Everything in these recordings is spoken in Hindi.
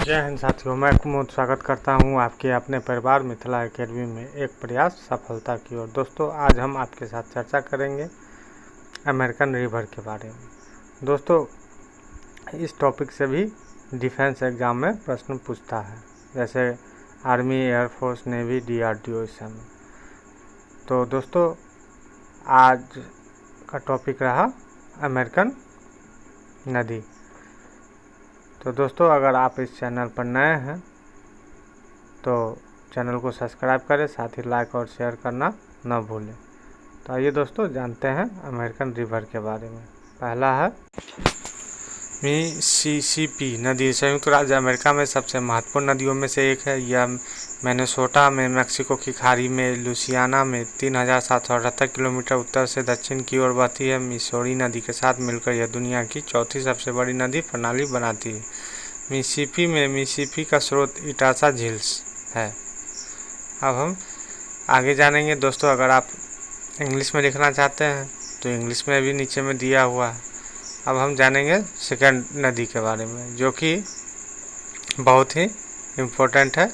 जय हिंद साथियों, मैं कुमुद स्वागत करता हूं आपके अपने परिवार मिथिला एकेडमी में एक प्रयास सफलता की ओर। दोस्तों, आज हम आपके साथ चर्चा करेंगे अमेरिकन रिवर के बारे में। दोस्तों, इस टॉपिक से भी डिफेंस एग्ज़ाम में प्रश्न पूछता है, जैसे आर्मी, एयरफोर्स, नेवी, DRDO इस सब में। तो दोस्तों, आज का टॉपिक रहा अमेरिकन नदी। तो दोस्तों, अगर आप इस चैनल पर नए हैं तो चैनल को सब्सक्राइब करें, साथ ही लाइक और शेयर करना न भूलें। तो आइए दोस्तों, जानते हैं अमेरिकन रिवर के बारे में। पहला है मिसिसिपी नदी। संयुक्त राज्य अमेरिका में सबसे महत्वपूर्ण नदियों में से एक है। यह मिनेसोटा में, मैक्सिको की खाड़ी में, लुसियाना में 3778 किलोमीटर उत्तर से दक्षिण की ओर बहती है। मिसौरी नदी के साथ मिलकर यह दुनिया की चौथी सबसे बड़ी नदी प्रणाली बनाती है। मिसिसिपी में मिसिसिपी का स्रोत इटासा झील है। अब हम आगे जानेंगे दोस्तों। अगर आप इंग्लिश में लिखना चाहते हैं तो इंग्लिश में भी नीचे में दिया हुआ है। अब हम जानेंगे सेकंड नदी के बारे में, जो कि बहुत ही इम्पोर्टेंट है,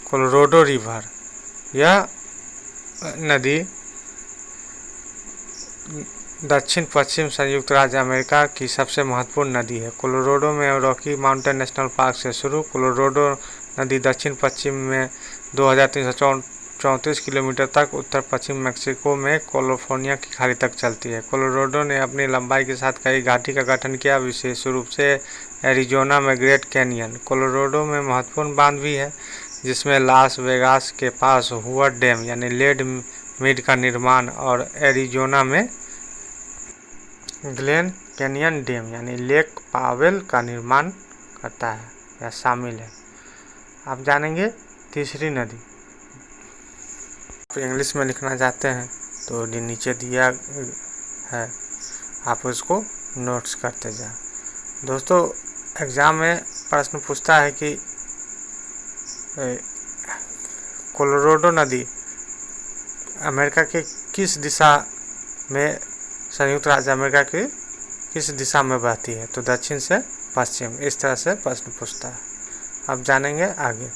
कोलोराडो रिवर। यह नदी दक्षिण पश्चिम संयुक्त राज्य अमेरिका की सबसे महत्वपूर्ण नदी है। कोलोराडो में रॉकी माउंटेन नेशनल पार्क से शुरू, कोलोराडो नदी दक्षिण पश्चिम में 2334 किलोमीटर तक उत्तर पश्चिम मैक्सिको में कैलिफोर्निया की खाड़ी तक चलती है। कोलोराडो ने अपनी लंबाई के साथ कई घाटी का गठन किया, विशेष रूप से एरिजोना में ग्रेट कैनियन। कोलोराडो में महत्वपूर्ण बांध भी है, जिसमें लास वेगास के पास हुवर्ड डैम यानी लेड मिड का निर्माण और एरिजोना में ग्लेन कैनियन डैम यानी लेक पावेल का निर्माण करता है या शामिल है। आप जानेंगे तीसरी नदी। इंग्लिश में लिखना चाहते हैं तो नीचे दिया है, आप उसको नोट्स करते जाएं। दोस्तों, एग्ज़ाम में प्रश्न पूछता है कि कोलोराडो नदी अमेरिका के किस दिशा में, संयुक्त राज्य अमेरिका की किस दिशा में बहती है? तो दक्षिण से पश्चिम, इस तरह से प्रश्न पूछता है। अब जानेंगे आगे।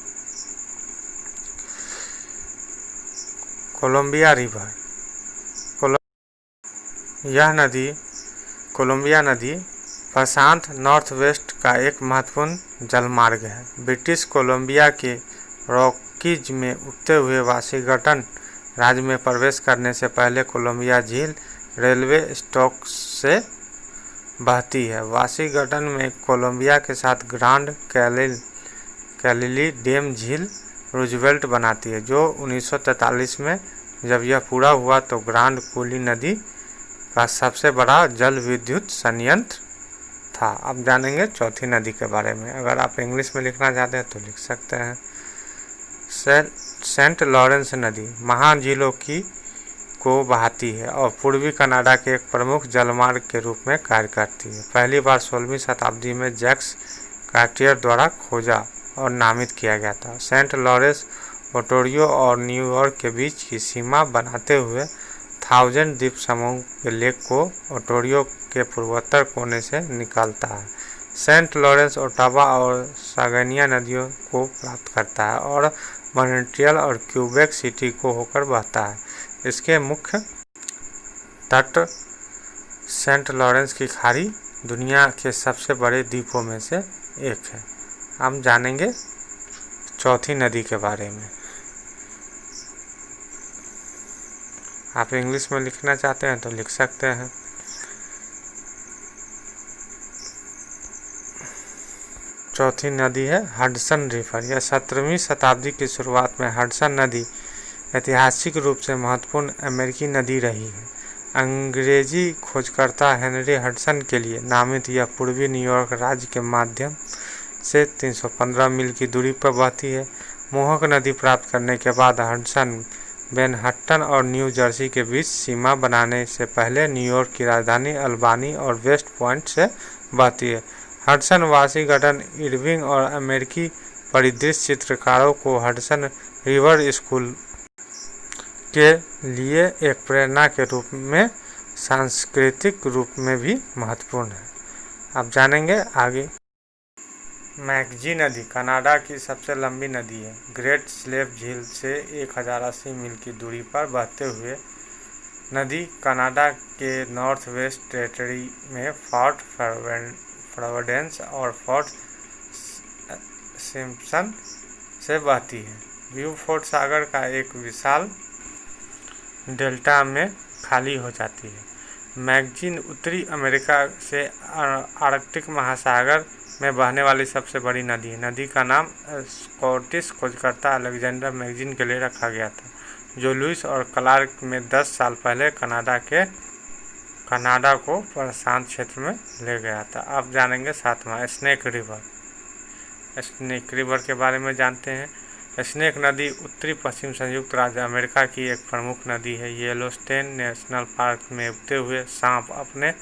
Columbia river. यह नदी, कोलंबिया नदी, प्रशांत नॉर्थ वेस्ट का एक महत्वपूर्ण जलमार्ग है। ब्रिटिश कोलंबिया के रॉकीज में उगते हुए वाशिंगटन राज्य में प्रवेश करने से पहले कोलंबिया झील रेलवे स्टॉक से बहती है। वाशिंगटन में कोलंबिया के साथ ग्रांड कैलिली डैम झील रूजवेल्ट बनाती है, जो 1943 में जब यह पूरा हुआ तो ग्रांड कूली नदी का सबसे बड़ा जल विद्युत संयंत्र था। अब जानेंगे चौथी नदी के बारे में। अगर आप इंग्लिश में लिखना चाहते हैं तो लिख सकते हैं। सेंट लॉरेंस नदी महाझीलों को बहाती है और पूर्वी कनाडा के एक प्रमुख जलमार्ग के रूप में कार्य करती है। पहली बार 16वीं शताब्दी में जैक्स कार्टियर द्वारा खोजा और नामित किया गया था। सेंट लॉरेंस ओंटारियो और न्यूयॉर्क के बीच की सीमा बनाते हुए थाउजेंड द्वीप समूह के लेक को ओंटारियो के पूर्वोत्तर कोने से निकलता है। सेंट लॉरेंस ओटावा और सागनिया नदियों को प्राप्त करता है और मॉन्ट्रियल और क्यूबेक सिटी को होकर बहता है। इसके मुख्य तट सेंट लॉरेंस की खाड़ी दुनिया के सबसे बड़े द्वीपों में से एक है। हम जानेंगे चौथी नदी के बारे में। आप इंग्लिश में लिखना चाहते हैं तो लिख सकते हैं। चौथी नदी है हडसन रिवर। यह 17वीं शताब्दी की शुरुआत में हडसन नदी ऐतिहासिक रूप से महत्वपूर्ण अमेरिकी नदी रही है। अंग्रेजी खोजकर्ता हेनरी हडसन के लिए नामित यह पूर्वी न्यूयॉर्क राज्य के माध्यम से 315 मील की दूरी पर बहती है। मोहक नदी प्राप्त करने के बाद हडसन मैनहट्टन और न्यू जर्सी के बीच सीमा बनाने से पहले न्यूयॉर्क की राजधानी अल्बानी और वेस्ट पॉइंट से बहती है। हडसन वाशिंगटन इरविंग और अमेरिकी परिदृश्य चित्रकारों को हडसन रिवर स्कूल के लिए एक प्रेरणा के रूप में सांस्कृतिक रूप में भी महत्वपूर्ण है। आप जानेंगे आगे। मैकजी नदी कनाडा की सबसे लंबी नदी है। ग्रेट स्लेव झील से 1080 मील की दूरी पर बहते हुए नदी कनाडा के नॉर्थ वेस्ट टेरिटरी में फोर्ट प्रोविडेंस और फोर्ट सिम्पसन से बहती है। ब्यूफोर्ट सागर का एक विशाल डेल्टा में खाली हो जाती है। मैकजी उत्तरी अमेरिका से आर्कटिक महासागर में बहने वाली सबसे बड़ी नदी है। नदी का नाम स्कॉटिश खोजकर्ता अलेक्जेंडर मैकजी के लिए रखा गया था, जो लुईस और क्लार्क में 10 साल पहले कनाडा को प्रशांत क्षेत्र में ले गया था। अब जानेंगे 7वां स्नेक रिवर के बारे में जानते हैं। स्नेक नदी उत्तरी पश्चिम संयुक्त राज्य अमेरिका की एक प्रमुख नदी है। येलोस्टोन नेशनल पार्क में उगते हुए सांप अपने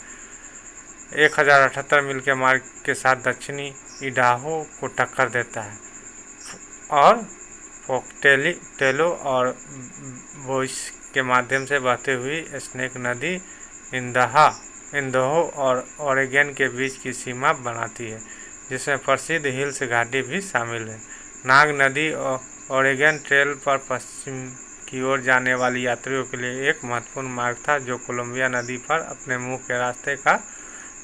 1078 मील के मार्ग के साथ दक्षिणी इडाहो को टक्कर देता है और पोकटेलो और बोइस के माध्यम से बहती हुई स्नेक नदी इंदहो और ओरेगन के बीच की सीमा बनाती है, जिसमें प्रसिद्ध हिल्स घाटी भी शामिल है। नाग नदी ओरेगन ट्रेल पर पश्चिम की ओर जाने वाली यात्रियों के लिए एक महत्वपूर्ण मार्ग था, जो कोलंबिया नदी पर अपने मुख्य के रास्ते का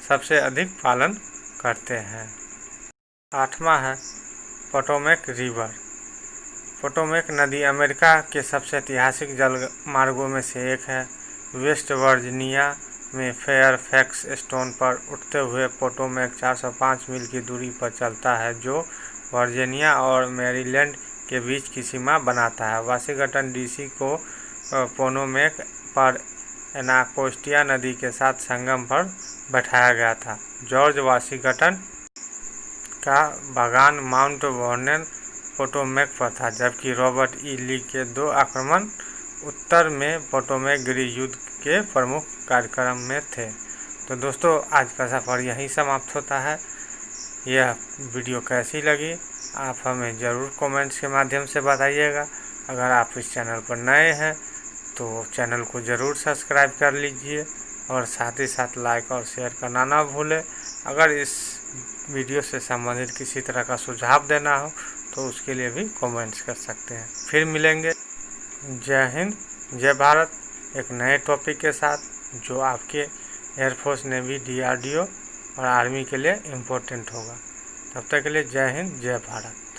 सबसे अधिक पालन करते हैं। 8वां है पोटोमैक रिवर। पोटोमैक नदी अमेरिका के सबसे ऐतिहासिक जल मार्गों में से एक है। वेस्ट वर्जीनिया में फेयरफैक्स स्टोन पर उठते हुए पोटोमैक 405 मील की दूरी पर चलता है, जो वर्जीनिया और मैरीलैंड के बीच की सीमा बनाता है। वाशिंगटन डीसी को पोटोमैक पर एनाकोस्टिया नदी के साथ संगम पर बैठाया गया था। जॉर्ज वाशिंगटन का बागान माउंट वर्नन पोटोमैक पर था, जबकि रॉबर्ट ई ली के 2 आक्रमण उत्तर में पोटोमैक गृह युद्ध के प्रमुख कार्यक्रम में थे। तो दोस्तों, आज का सफ़र यहीं समाप्त होता है। यह वीडियो कैसी लगी आप हमें ज़रूर कमेंट्स के माध्यम से बताइएगा। अगर आप इस चैनल पर नए हैं तो चैनल को ज़रूर सब्सक्राइब कर लीजिए और साथ ही साथ लाइक और शेयर करना ना भूलें। अगर इस वीडियो से संबंधित किसी तरह का सुझाव देना हो तो उसके लिए भी कमेंट्स कर सकते हैं। फिर मिलेंगे। जय हिंद, जय भारत, एक नए टॉपिक के साथ जो आपके एयरफोर्स, नेवी, DRDO और आर्मी के लिए इम्पोर्टेंट होगा। तब तक के लिए जय हिंद, जय भारत।